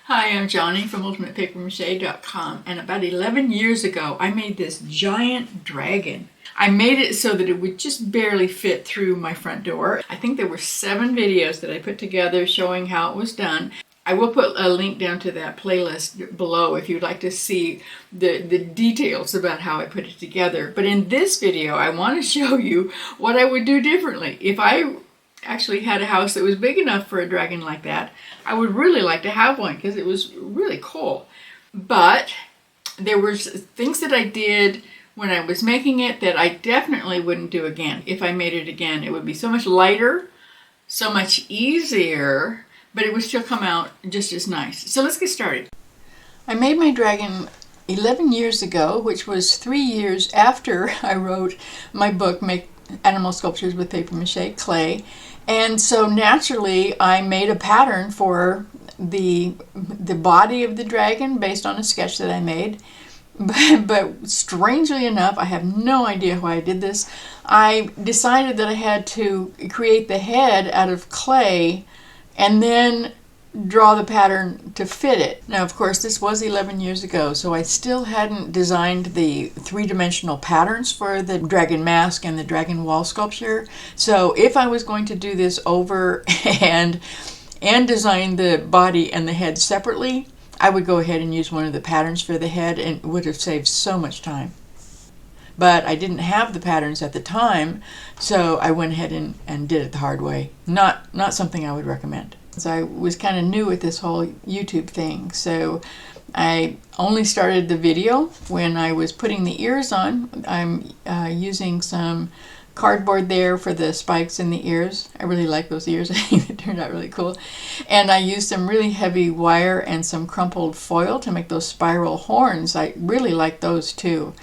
Hi, I'm Johnny from ultimatepapier-mâché.com, and about 11 years ago I made this giant dragon. I made it so that it would just barely fit through my front door. I think there were 7 videos that I put together showing how it was done. I will put a link down to that playlist below if you'd like to see the details about how I put it together. But in this video I want to show you what I would do differently. If I actually had a house that was big enough for a dragon like that, I would really like to have one because it was really cool. But there were things that I did when I was making it that I definitely wouldn't do again. If I made it again, it would be so much lighter, so much easier, but it would still come out just as nice. So let's get started. I made my dragon 11 years ago, which was 3 years after I wrote my book, Make Animal Sculptures with Papier-Mâché Clay. And so naturally I made a pattern for the body of the dragon based on a sketch that I made. But strangely enough, I have no idea why I did this. I decided that I had to create the head out of clay and then draw the pattern to fit it. Now, of course, this was 11 years ago, so I still hadn't designed the 3-dimensional patterns for the dragon mask and the dragon wall sculpture. So if I was going to do this over and design the body and the head separately, I would go ahead and use one of the patterns for the head, and it would have saved so much time. But I didn't have the patterns at the time, so I went ahead and did it the hard way. Not something I would recommend. So I was kind of new at this whole YouTube thing, so I only started the video when I was putting the ears on. I'm using some cardboard there for the spikes in the ears. I really like those ears. I think they turned out really cool. And I used some really heavy wire and some crumpled foil to make those spiral horns. I really like those too.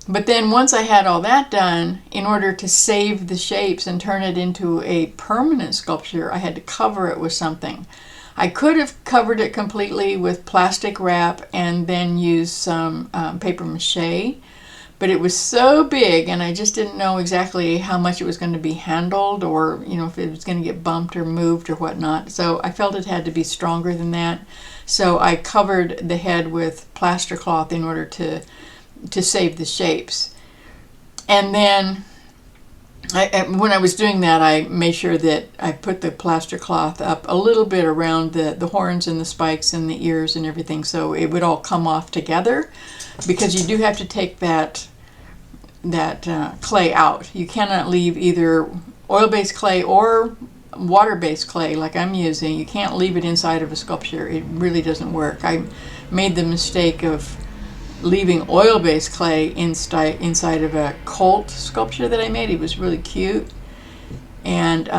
But then once I had all that done, in order to save the shapes and turn it into a permanent sculpture, I had to cover it with something. I could have covered it completely with plastic wrap and then used some papier-mâché, but it was so big and I just didn't know exactly how much it was going to be handled, or if it was going to get bumped or moved or whatnot. So I felt it had to be stronger than that. So I covered the head with plaster cloth in order to save the shapes. And then when I was doing that, I made sure that I put the plaster cloth up a little bit around the horns and the spikes and the ears and everything, so it would all come off together, because you do have to take that clay out. You cannot leave either oil-based clay or water-based clay like I'm using. You can't leave it inside of a sculpture. It really doesn't work. I made the mistake of leaving oil-based clay inside of a colt sculpture that I made. It was really cute, and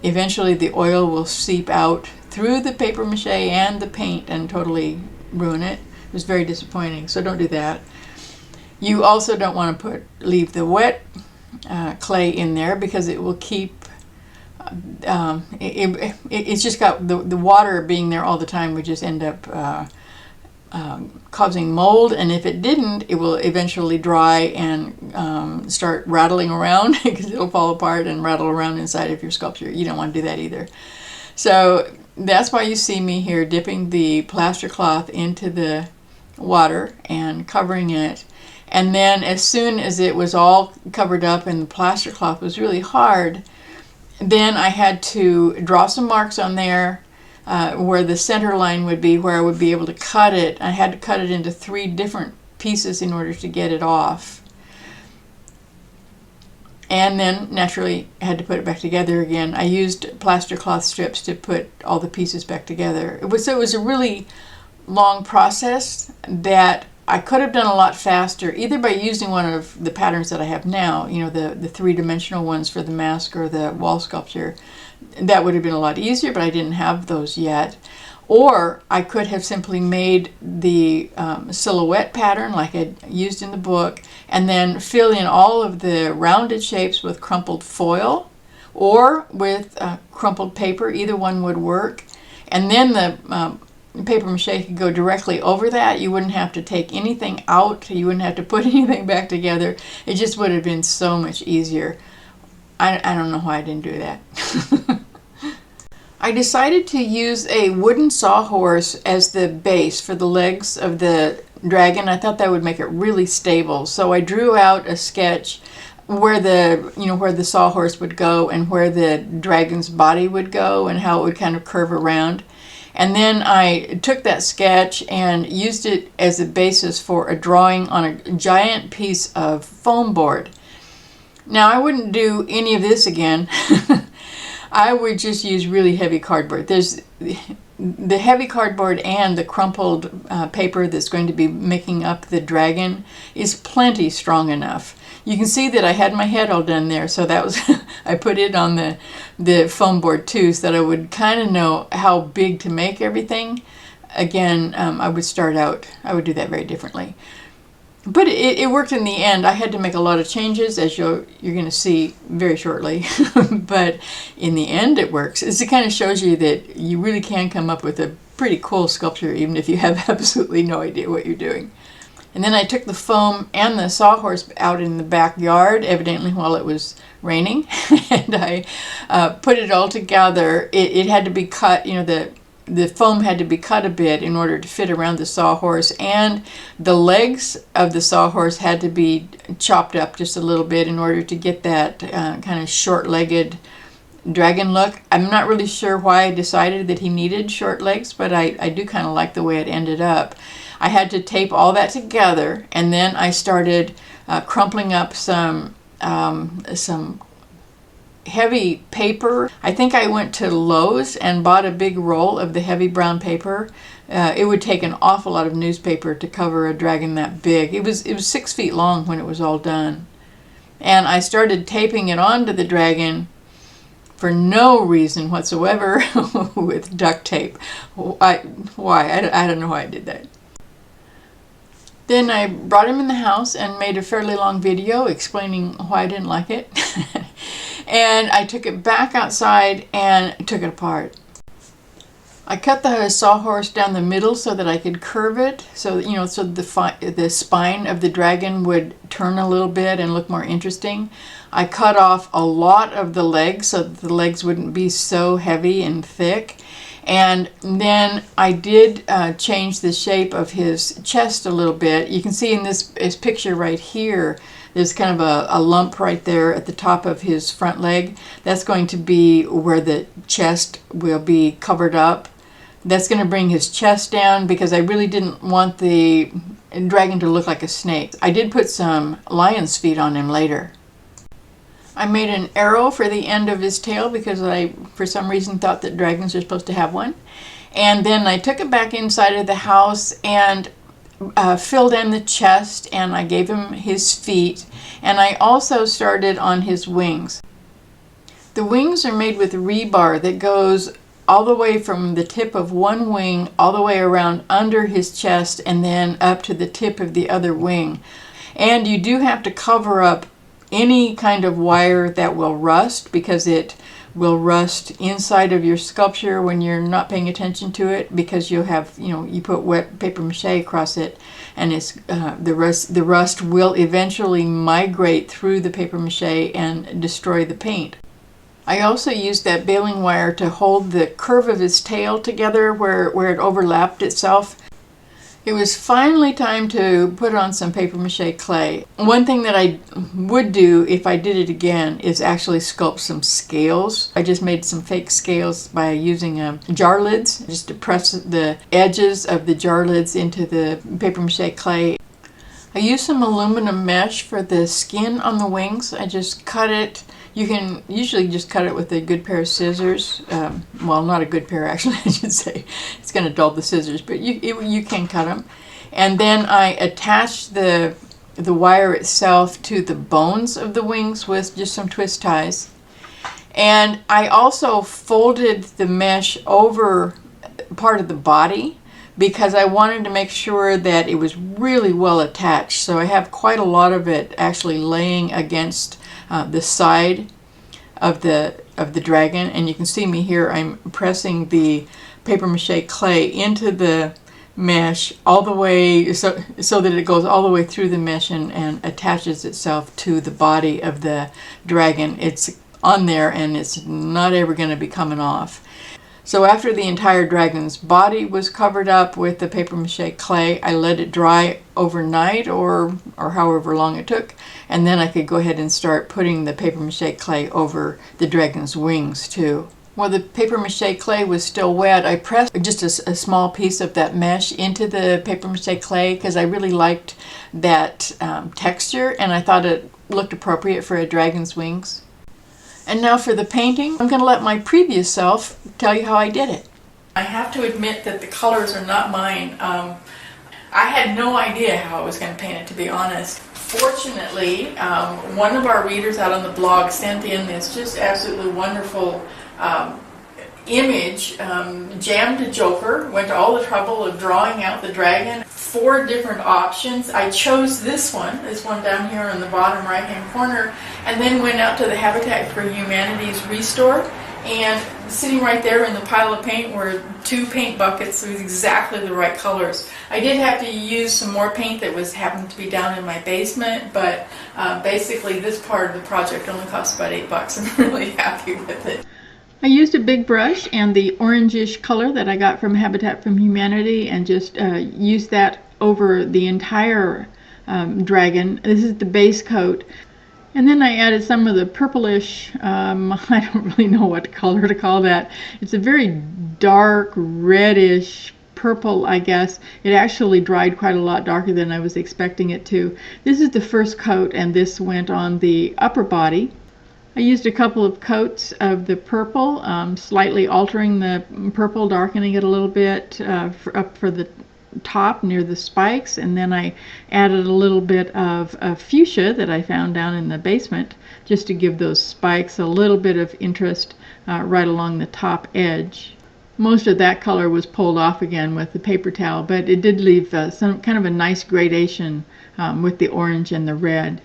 eventually the oil will seep out through the papier-mâché and the paint and totally ruin it. It was very disappointing, so don't do that. You also don't want to leave the wet clay in there, because it will keep it's just got the water being there all the time would just end up causing mold, and if it didn't, it will eventually dry and start rattling around because it'll fall apart and rattle around inside of your sculpture. You don't want to do that either. So that's why you see me here dipping the plaster cloth into the water and covering it. And then as soon as it was all covered up and the plaster cloth was really hard, then I had to draw some marks on there where the center line would be, where I would be able to cut it. I had to cut it into 3 different pieces in order to get it off. And then naturally I had to put it back together again. I used plaster cloth strips to put all the pieces back together. It was a really long process that I could have done a lot faster, either by using one of the patterns that I have now, the 3-dimensional ones for the mask or the wall sculpture. That would have been a lot easier, but I didn't have those yet. Or I could have simply made the silhouette pattern like I used in the book, and then fill in all of the rounded shapes with crumpled foil or with crumpled paper. Either one would work. And then the papier-mâché could go directly over that. You wouldn't have to take anything out. You wouldn't have to put anything back together. It just would have been so much easier. I don't know why I didn't do that. I decided to use a wooden sawhorse as the base for the legs of the dragon. I thought that would make it really stable. So I drew out a sketch where the sawhorse would go and where the dragon's body would go and how it would kind of curve around. And then I took that sketch and used it as a basis for a drawing on a giant piece of foam board. Now I wouldn't do any of this again. I would just use really heavy cardboard. There's the heavy cardboard and the crumpled paper that's going to be making up the dragon is plenty strong enough. You can see that I had my head all done there, so that was I put it on the foam board too, so that I would kind of know how big to make everything. Again, I would do that very differently. But it worked in the end. I had to make a lot of changes, as you're going to see very shortly. But in the end, it works. It kind of shows you that you really can come up with a pretty cool sculpture, even if you have absolutely no idea what you're doing. And then I took the foam and the sawhorse out in the backyard, evidently while it was raining, and I put it all together. It had to be cut, the foam had to be cut a bit in order to fit around the sawhorse, and the legs of the sawhorse had to be chopped up just a little bit in order to get that kind of short-legged dragon look. I'm not really sure why I decided that he needed short legs, but I do kind of like the way it ended up. I had to tape all that together, and then I started crumpling up some heavy paper. I think I went to Lowe's and bought a big roll of the heavy brown paper. It would take an awful lot of newspaper to cover a dragon that big. It was 6 feet long when it was all done. And I started taping it onto the dragon for no reason whatsoever with duct tape. Why? I don't know why I did that. Then I brought him in the house and made a fairly long video explaining why I didn't like it. And I took it back outside and took it apart. I cut the sawhorse down the middle so that I could curve it, so the spine of the dragon would turn a little bit and look more interesting. I cut off a lot of the legs so that the legs wouldn't be so heavy and thick. And then I did change the shape of his chest a little bit. You can see in this picture right here, there's kind of a lump right there at the top of his front leg. That's going to be where the chest will be covered up. That's going to bring his chest down because I really didn't want the dragon to look like a snake. I did put some lion's feet on him later. I made an arrow for the end of his tail because I, for some reason, thought that dragons are supposed to have one. And then I took it back inside of the house and filled in the chest, and I gave him his feet. And I also started on his wings. The wings are made with rebar that goes all the way from the tip of one wing all the way around under his chest and then up to the tip of the other wing. And you do have to cover up any kind of wire that will rust, because it will rust inside of your sculpture when you're not paying attention to it, because you'll have, you put wet papier-mâché across it, and it's the rust will eventually migrate through the papier-mâché and destroy the paint. I also used that baling wire to hold the curve of his tail together where it overlapped itself. It was finally time to put on some papier-mâché clay. One thing that I would do if I did it again is actually sculpt some scales. I just made some fake scales by using jar lids, just to press the edges of the jar lids into the papier-mâché clay. I used some aluminum mesh for the skin on the wings. I just cut it. You can usually just cut it with a good pair of scissors. Well, not a good pair, actually, I should say. It's going to dull the scissors, but you can cut them. And then I attached the wire itself to the bones of the wings with just some twist ties. And I also folded the mesh over part of the body because I wanted to make sure that it was really well attached. So I have quite a lot of it actually laying against the side of the dragon, and you can see me here. I'm pressing the papier-mâché clay into the mesh all the way so that it goes all the way through the mesh and attaches itself to the body of the dragon. It's on there and it's not ever going to be coming off. So after the entire dragon's body was covered up with the papier-mâché clay, I let it dry overnight or however long it took, and then I could go ahead and start putting the papier-mâché clay over the dragon's wings too. While the papier-mâché clay was still wet, I pressed just a small piece of that mesh into the papier-mâché clay because I really liked that texture, and I thought it looked appropriate for a dragon's wings. And now for the painting, I'm going to let my previous self tell you how I did it. I have to admit that the colors are not mine. I had no idea how I was going to paint it, to be honest. Fortunately, one of our readers out on the blog sent in this just absolutely wonderful image, jammed a joker, went to all the trouble of drawing out the dragon. 4 different options. I chose this one down here in the bottom right hand corner, and then went out to the Habitat for Humanity's Restore, and sitting right there in the pile of paint were 2 paint buckets with exactly the right colors. I did have to use some more paint that happened to be down in my basement, but basically this part of the project only cost about $8. I'm really happy with it. I used a big brush and the orangish color that I got from Habitat for Humanity and just used that over the entire dragon. This is the base coat. And then I added some of the purplish, I don't really know what color to call that. It's a very dark reddish purple, I guess. It actually dried quite a lot darker than I was expecting it to. This is the first coat, and this went on the upper body. I used a couple of coats of the purple, slightly altering the purple, darkening it a little bit up for the top near the spikes, and then I added a little bit of fuchsia that I found down in the basement just to give those spikes a little bit of interest right along the top edge. Most of that color was pulled off again with the paper towel, but it did leave some kind of a nice gradation with the orange and the red.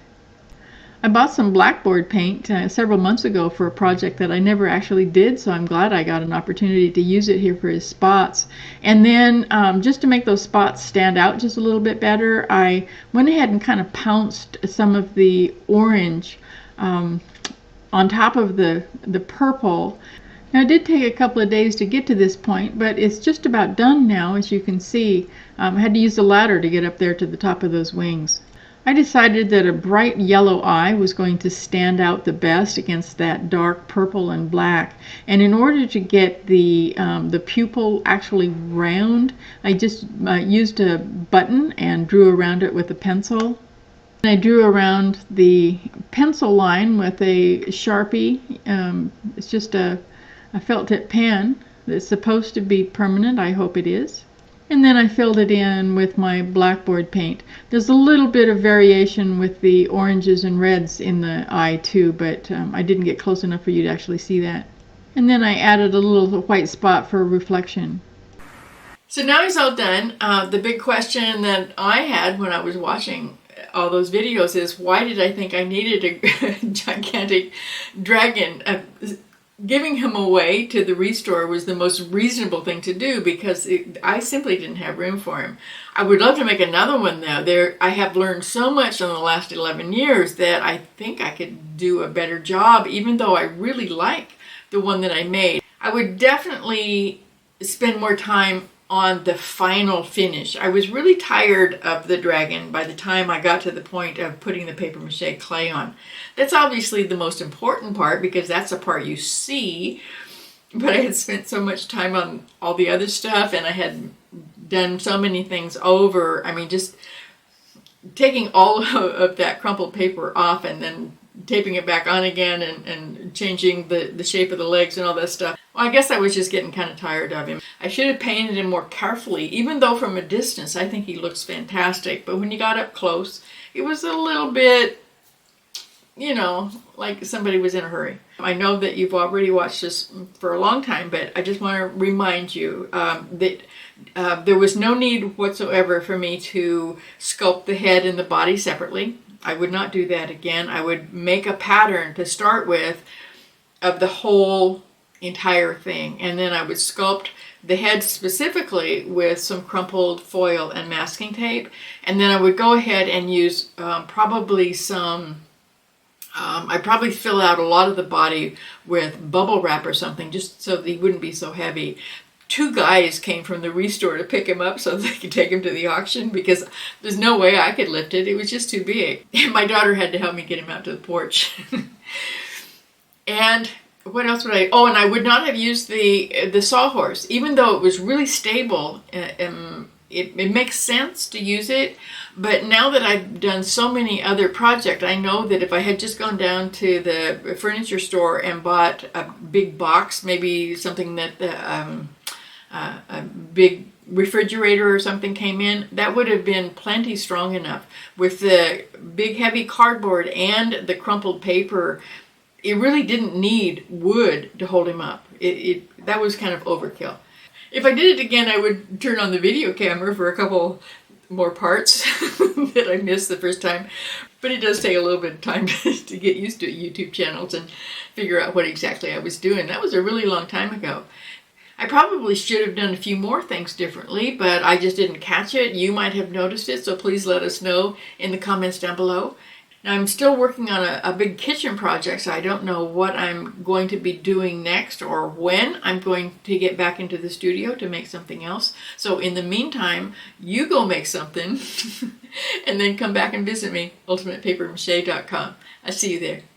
I bought some blackboard paint several months ago for a project that I never actually did, so I'm glad I got an opportunity to use it here for his spots. And then just to make those spots stand out just a little bit better, I went ahead and kind of pounced some of the orange on top of the purple. Now it did take a couple of days to get to this point, but it's just about done now, as you can see. I had to use a ladder to get up there to the top of those wings. I decided that a bright yellow eye was going to stand out the best against that dark purple and black. And in order to get the pupil actually round, I just used a button and drew around it with a pencil. And I drew around the pencil line with a Sharpie. It's just a felt tip pen that's supposed to be permanent. I hope it is. And then I filled it in with my blackboard paint. There's a little bit of variation with the oranges and reds in the eye too, but I didn't get close enough for you to actually see that. And then I added a little white spot for reflection. So now he's all done. The big question that I had when I was watching all those videos is, why did I think I needed a gigantic dragon? Giving him away to the Restore was the most reasonable thing to do because I simply didn't have room for him. I would love to make another one though. I have learned so much in the last 11 years that I think I could do a better job, even though I really like the one that I made. I would definitely spend more time on the final finish. I was really tired of the dragon by the time I got to the point of putting the papier-mâché clay on. That's obviously the most important part because that's the part you see, but I had spent so much time on all the other stuff and I had done so many things over. I mean, just taking all of that crumpled paper off and then taping it back on again and changing the shape of the legs and all that stuff. Well, I guess I was just getting kind of tired of him. I should have painted him more carefully, even though from a distance I think he looks fantastic. But when you got up close, it was a little bit, you know, like somebody was in a hurry. I know that you've already watched this for a long time, but I just want to remind you that there was no need whatsoever for me to sculpt the head and the body separately. I would not do that again. I would make a pattern to start with of the whole entire thing, and then I would sculpt the head specifically with some crumpled foil and masking tape, and then I would go ahead and use probably some I'd probably fill out a lot of the body with bubble wrap or something, just so that he wouldn't be so heavy. 2 guys came from the restore to pick him up so they could take him to the auction, because there's no way I could lift it. It was just too big. And my daughter had to help me get him out to the porch. And what else would I? Oh, and I would not have used the sawhorse, even though it was really stable. It makes sense to use it, but now that I've done so many other projects, I know that if I had just gone down to the furniture store and bought a big box, maybe something that a big refrigerator or something came in, that would have been plenty strong enough. With the big heavy cardboard and the crumpled paper, it really didn't need wood to hold him up. That was kind of overkill. If I did it again, I would turn on the video camera for a couple more parts that I missed the first time. But it does take a little bit of time to get used to YouTube channels and figure out what exactly I was doing. That was a really long time ago. I probably should have done a few more things differently, but I just didn't catch it. You might have noticed it, so please let us know in the comments down below. Now, I'm still working on a big kitchen project, so I don't know what I'm going to be doing next or when I'm going to get back into the studio to make something else. So in the meantime, you go make something and then come back and visit me, ultimatepapier-mâché.com. I'll see you there.